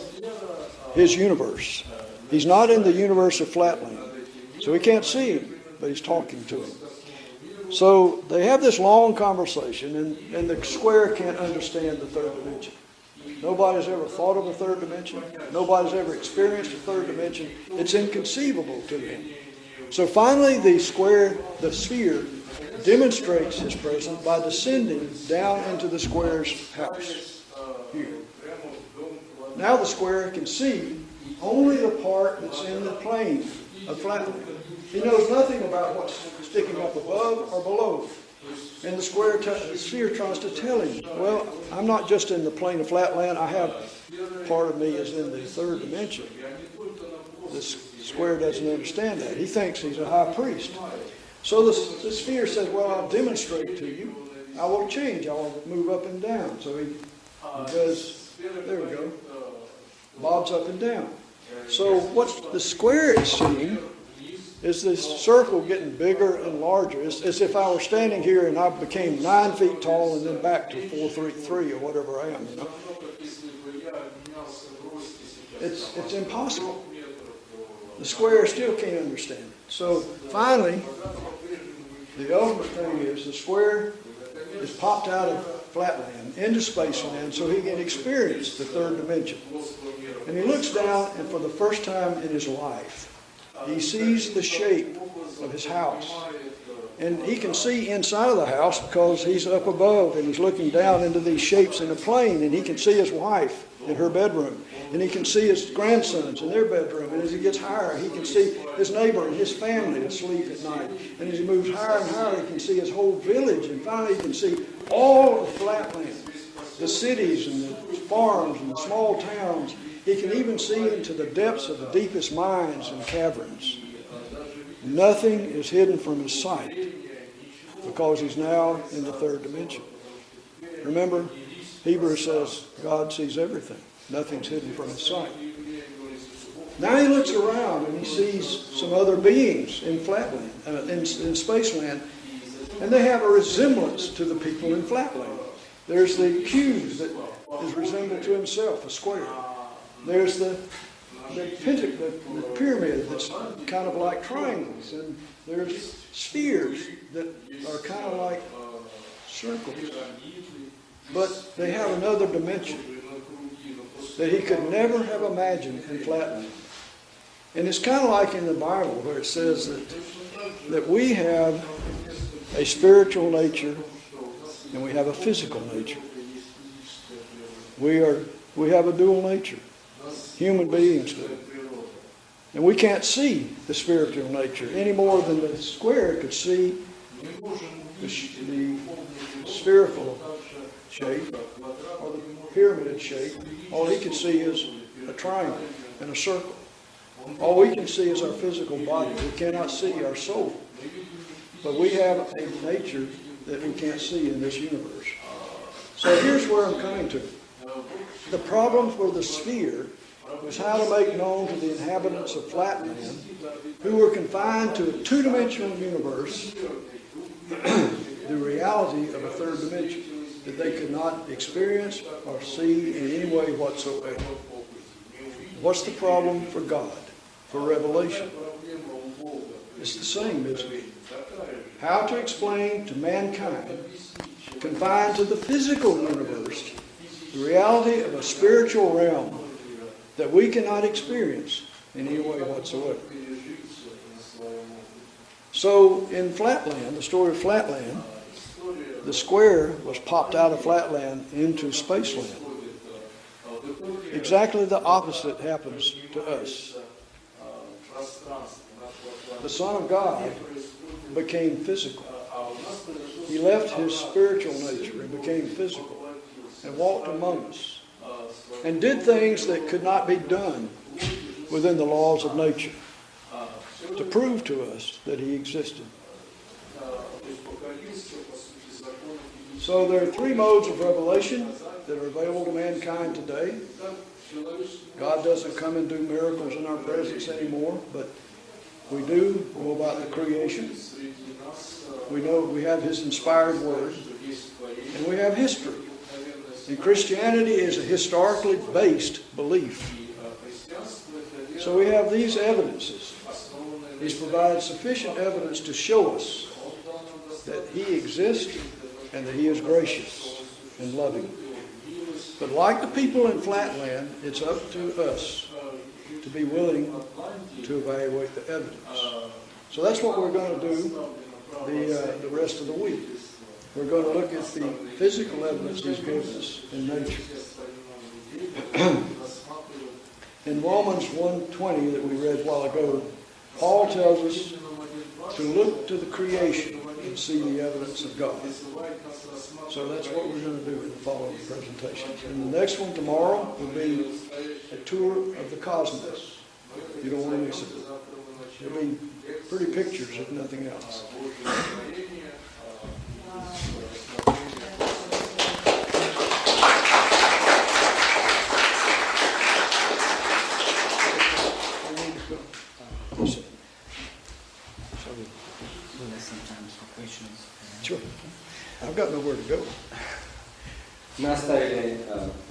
his universe. He's not in the universe of Flatland. So he can't see him, but he's talking to him. So they have this long conversation, and the square can't understand the 3rd dimension. Nobody's ever thought of a 3rd dimension. Nobody's ever experienced a 3rd dimension. It's inconceivable to him. So finally the sphere demonstrates his presence by descending down into the square's house here. Now the square can see only the part that's in the plane of Flatland. He knows nothing about what's sticking up above or below. And the sphere tries to tell him, well, I'm not just in the plane of Flatland, I have part of me is in the third dimension. This square doesn't understand that. He thinks he's a high priest. So the sphere says, well, I'll demonstrate to you. I will change. I will move up and down. So he does, there we go, bobs up and down. So what the square is seeing is this circle getting bigger and larger. It's as if I were standing here and I became 9 feet tall and then back to 4'3" or whatever I am, you know. It's impossible. The square still can't understand it. So finally, the ultimate thing is the square is popped out of Flatland into Spaceland so he can experience the third dimension. And he looks down, and for the first time in his life, he sees the shape of his house. And he can see inside of the house because he's up above and he's looking down into these shapes in the plane, and he can see his wife in her bedroom. And he can see his grandsons in their bedroom. And as he gets higher, he can see his neighbor and his family asleep at night. And as he moves higher and higher, he can see his whole village. And finally, he can see all of Flatland, the cities and the farms and the small towns. He can even see into the depths of the deepest mines and caverns. Nothing is hidden from his sight because he's now in the third dimension. Remember, Hebrews says God sees everything. Nothing's hidden from his sight. Now he looks around and he sees some other beings in Flatland, in Spaceland, and they have a resemblance to the people in Flatland. There's the cube that is resembled to himself, a square. There's the pyramid that's kind of like triangles, and there's spheres that are kind of like circles. But they have another dimension that he could never have imagined in Flatland. And it's kind of like in the Bible where it says that we have a spiritual nature and we have a physical nature. We have a dual nature. Human beings do. And we can't see the spiritual nature any more than the square could see the spherical shape or the pyramid shape. All he can see is a triangle and a circle. All we can see is our physical body. We cannot see our soul. But we have a nature that we can't see in this universe. So here's where I'm coming to. The problem for the sphere was how to make known to the inhabitants of Flatland, who were confined to a two-dimensional universe, the reality of a third dimension that they could not experience or see in any way whatsoever. What's the problem for God, for revelation? It's the same, isn't it? How to explain to mankind, confined to the physical universe, the reality of a spiritual realm that we cannot experience in any way whatsoever. So in Flatland, the story of Flatland, the square was popped out of Flatland into Spaceland. Exactly the opposite happens to us. The Son of God became physical. He left his spiritual nature and became physical and walked among us and did things that could not be done within the laws of nature to prove to us that he existed. So there are three modes of revelation that are available to mankind today. God doesn't come and do miracles in our presence anymore, but we do know about the creation. We know we have his inspired word, and we have history. And Christianity is a historically based belief. So we have these evidences. He's provided sufficient evidence to show us that he exists and that he is gracious and loving. But like the people in Flatland, it's up to us to be willing to evaluate the evidence. So that's what we're going to do the rest of the week. We're going to look at the physical evidence he's given us in nature. In Romans 1:20 that we read a while ago, Paul tells us to look to the creation and see the evidence of God. So that's what we're going to do in the following presentations. And the next one tomorrow will be a tour of the cosmos. You don't want to miss it. It'll be pretty pictures if nothing else. Sure. I've got nowhere to go. Мы оставили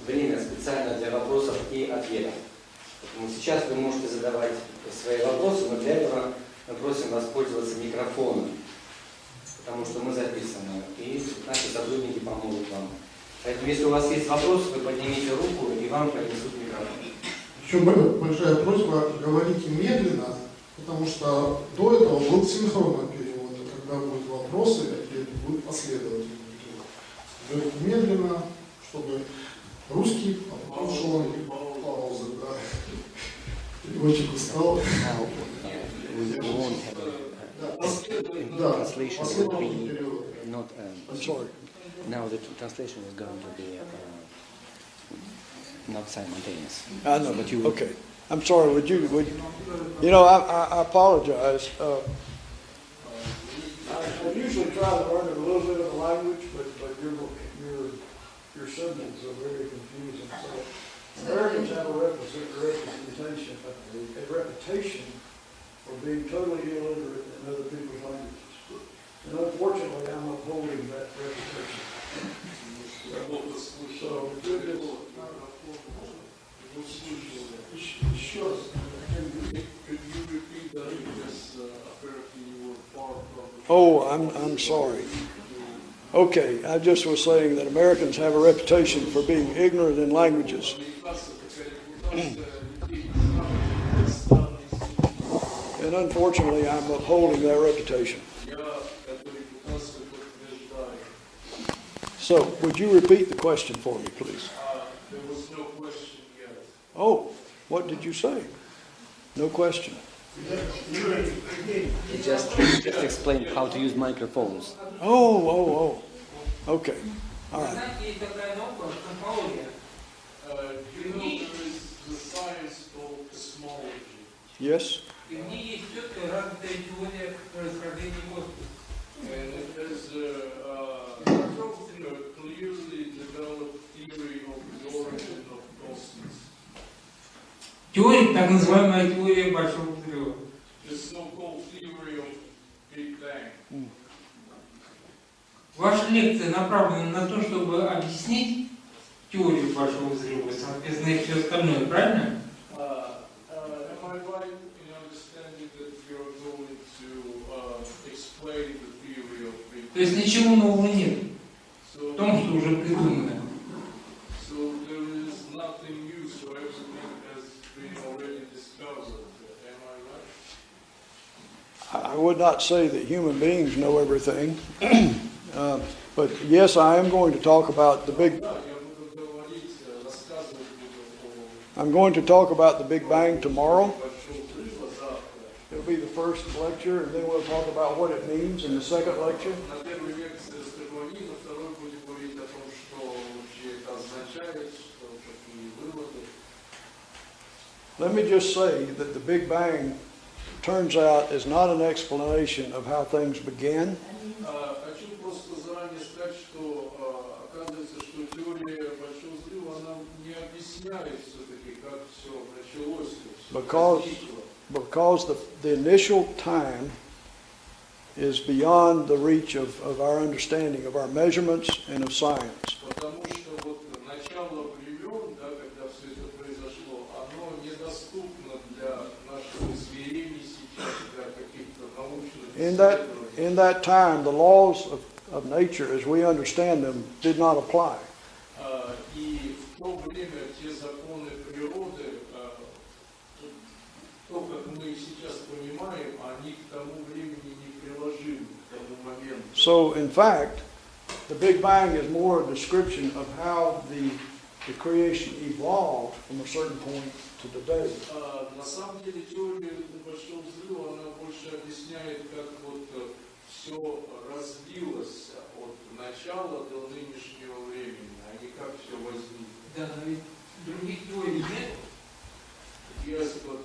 время специально для вопросов и ответов. Поэтому сейчас вы можете задавать свои вопросы, но для этого мы просим воспользоваться микрофоном, потому что мы записаны, и наши сотрудники помогут вам. Поэтому если у вас есть вопросы, вы поднимите руку, и вам принесут микрофон. Еще большая просьба, говорите медленно, потому что до этого был синхронный перевод, и когда будут вопросы, ответы будут последовательно. Говорите медленно, чтобы русский, а потом шел паузы, да. Переводчик устал. Now the translation is going to be not simultaneous. I know, but you would. Okay. I'm sorry, would you I apologize. I usually try to learn a little bit of the language, but your symbols are very confusing. So Americans have a reputation for being totally illiterate in other people's languages. And unfortunately, I'm upholding that reputation. So, Еще раз, could you repeat that because apparently you were far from the... Oh, I'm sorry. Okay, I just was saying that Americans have a reputation for being ignorant in languages. And unfortunately, I'm upholding that reputation. So, would you repeat the question for me, please? There was no question yet. Oh, what did you say? No question. He just explained how to use microphones. Oh. Okay. All right. You know there is the science called cosmology. Yes? And it has a clearly developed theory of the origin of cosmos. Теория, так называемая теория Большого Взрыва. The so-called theory of Big Bang. Ваша лекция направлена на то, чтобы объяснить теорию Большого Взрыва, соответственно, и все остальное, правильно? Am I right in understanding that you're going to explain the theory of Big Bang? То есть ничего нового нет в том, что уже придумано. So there is nothing new, so everything has been already discovered. Am I right? I would not say that human beings know everything. But yes, I am going to talk about the Big Bang tomorrow. It'll be the first lecture, and then we'll talk about what it means in the second lecture. Let me just say that the Big Bang turns out is not an explanation of how things began. Because the initial time is beyond the reach of our understanding, of our measurements, and of science. In that time, the laws of nature, as we understand them, did not apply. So, in fact, the Big Bang is more a description of how the creation evolved from a certain point to today. На самом деле теория большого взрыва, она больше объясняет, как вот все развилось от начала до нынешнего времени, а не как все возникло. Да, но ведь других теорий нет. Yes, but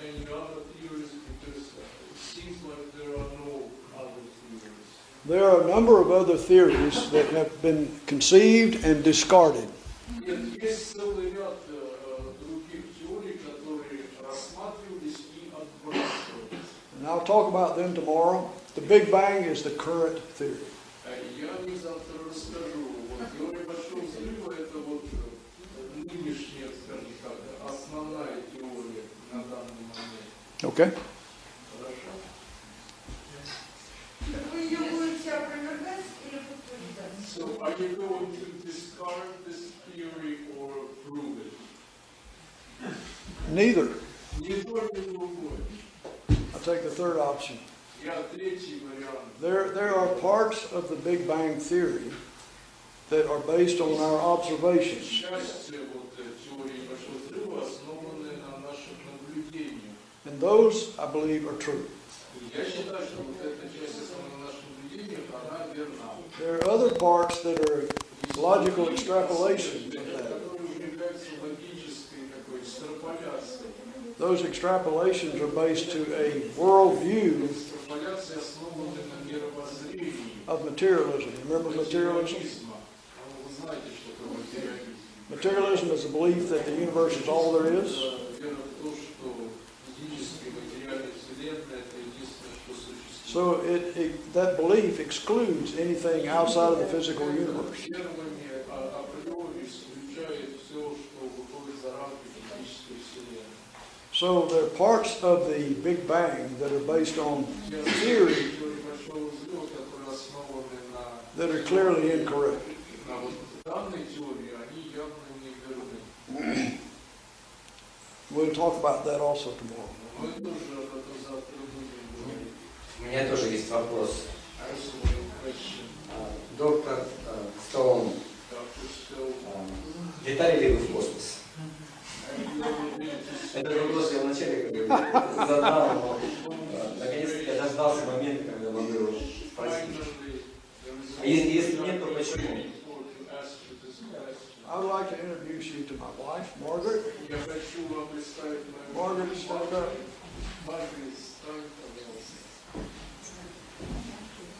any other theories, because it seems like there are no other theories. There are a number of other theories that have been conceived and discarded. Нет, есть целый ряд других теорий, которые рассматривались и отбрасывались. And I'll talk about them tomorrow. The Big Bang is the current theory. Я не завтра расскажу. Вот теория большого взрыва это вот нынешняя, скажем так, основная теория на данный момент. Okay? Хорошо? Вы ее будете опровергать или подтверждать? So are you going to discard this theory or prove it? Neither. Не то, ни другое. I'll take the third option. Я третий вариант. There are parts of the Big Bang theory that are based on our observations. Часть вот теории большого взрыва основаны на наших наблюдениях. And those, I believe, are true. Я считаю, что вот эта часть основана на наших наблюдениях, она верна. There are other parts that are logical extrapolations of that. Которые являются логической такой экстраполяцией. Those extrapolations are based to a worldview Экстраполяция основана на мировоззрении. of materialism. Remember materialism? Вы знаете, что такое материализм. Materialism is the belief that the universe is all there is. Вера в то, что физическая материальная вселенная это единственное, что существует. So that belief excludes anything outside of the physical universe. Верование априори исключает все, что выходит за рамки физической вселенной. So there are parts of the Big Bang that are based on theory that are clearly incorrect. We'll talk about that also tomorrow. У меня тоже есть вопрос. Доктор Стоун, летали ли вы в космос? Этот вопрос я вначале задал, но наконец-то я дождался момента, когда могу его спросить. А если нет, то почему? I would like to introduce you to my wife, Margaret. Margaret, stand up.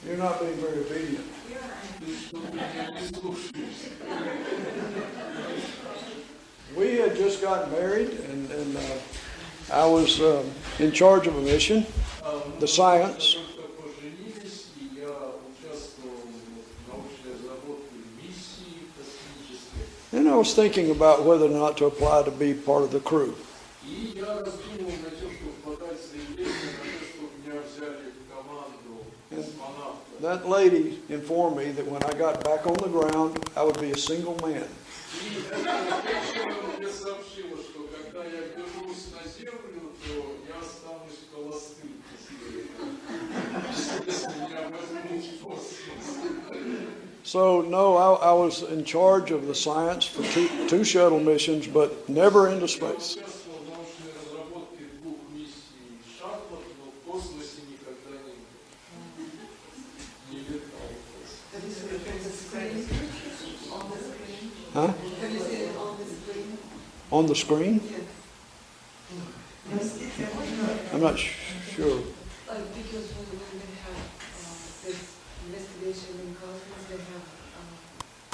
You're not being very obedient. We had just gotten married, and I was in charge of a mission, the science. And I was thinking about whether or not to apply to be part of the crew. And that lady informed me that when I got back on the ground, I would be a single man. So, no, I was in charge of the science for two shuttle missions, but never into space. Huh? On the screen? I'm not sure. Because when they have this investigation in cosmos, they have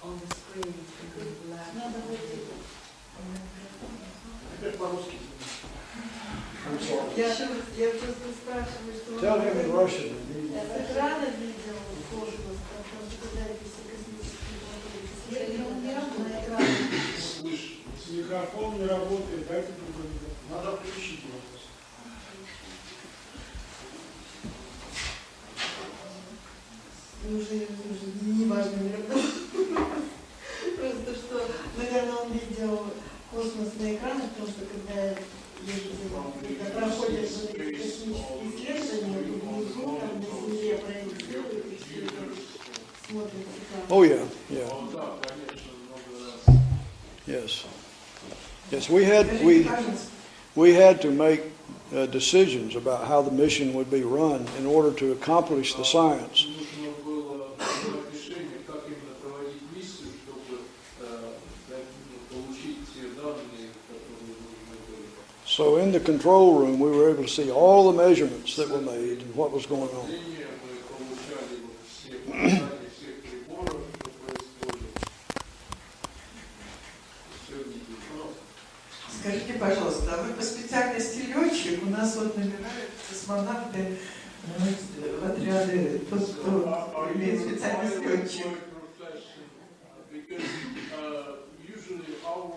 on the screen black. I'm sorry. Я просто спрашиваю, что... Tell him in Russian. С экрана видел космос, потому что когда я пишу космические фотографии, на экране. Слышь, микрофон не работает, дайте другой микрофон. Надо включить его. Уже не важно, просто что, наверное, он видел космос на экране, потому что когда я езжу, исследования внизу, там на Земле проектируют и все это смотрят. Oh yeah, yeah. Ну да, конечно, много раз. Yes. Yes, we had to make decisions about how the mission would be run in order to accomplish the science. Нужно было принимать решение, как именно проводить миссию, чтобы получить те данные, которые нужны были. So in the control room, we were able to see all the measurements that were made and what was going on. Мы получали вот все показания всех приборов, что происходит. Все видели. Скажите, пожалуйста, а вы по специальности летчик? У нас вот набирают космонавты в отряды, тот, кто имеет специальность летчик. Usually our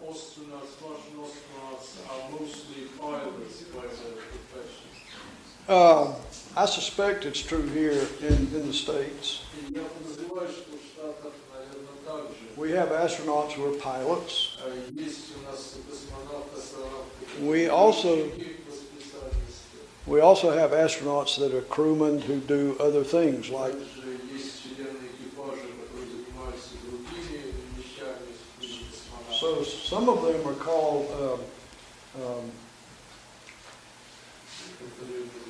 astronauts, Russian astronauts, are mostly pilots by their profession. I suspect it's true here in the States. Я подозреваю, что в Штатах, наверное, так же. We have astronauts who are pilots. Есть у нас космонавты, астронавты. We also have astronauts that are crewmen who do other things like. So some of them are called.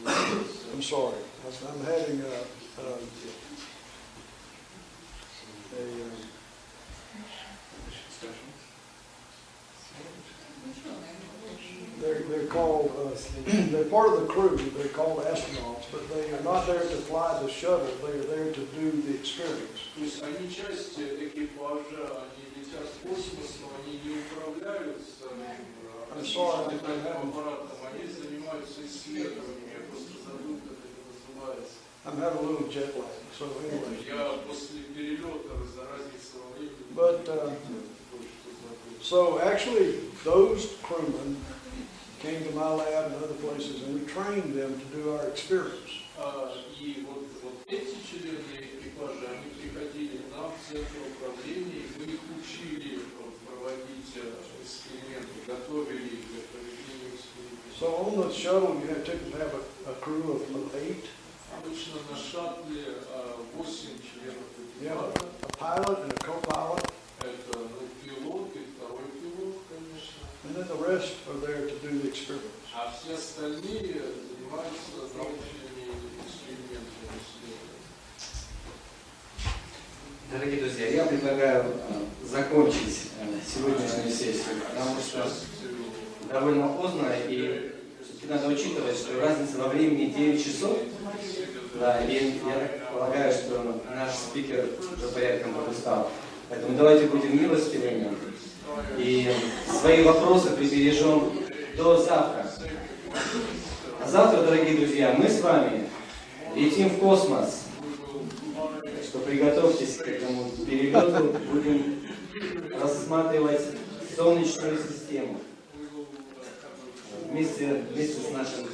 I'm sorry, I'm having they're called, they're part of the crew, they're called astronauts, but they are not there to fly the shuttle, they are there to do the experiments. То есть они часть экипажа, они летят в космос, но они не управляют самим аппаратом, они занимаются исследованиями, я просто забыл, как это называется. I'm having a little jet lag, so anyway. Я после перелета из-за разницы во времени. But so actually, those crewmen came to my lab and other places, and we trained them to do our experiments. И вот эти члены экипажа, они приходили к нам в центр управления, и мы их учили проводить эксперименты, готовили их для проведения экспериментов. So on the shuttle, you typically have a crew of 8. Обычно на шаттле 8 членов You have экипажа. a pilot and a co-pilot. Это пилот и второй пилот, конечно. And then the rest are there to do the experiments. А все остальные занимаются научными экспериментами. Дорогие друзья, я предлагаю закончить сегодняшнюю сессию, потому что довольно поздно, и надо учитывать, что разница во времени 9 часов, да, и я так полагаю, что наш спикер уже порядком подустал. Поэтому давайте будем милостивыми и свои вопросы прибережем до завтра. А завтра, дорогие друзья, мы с вами летим в космос. Так что приготовьтесь к этому перелету. Будем рассматривать Солнечную систему вместе с нашим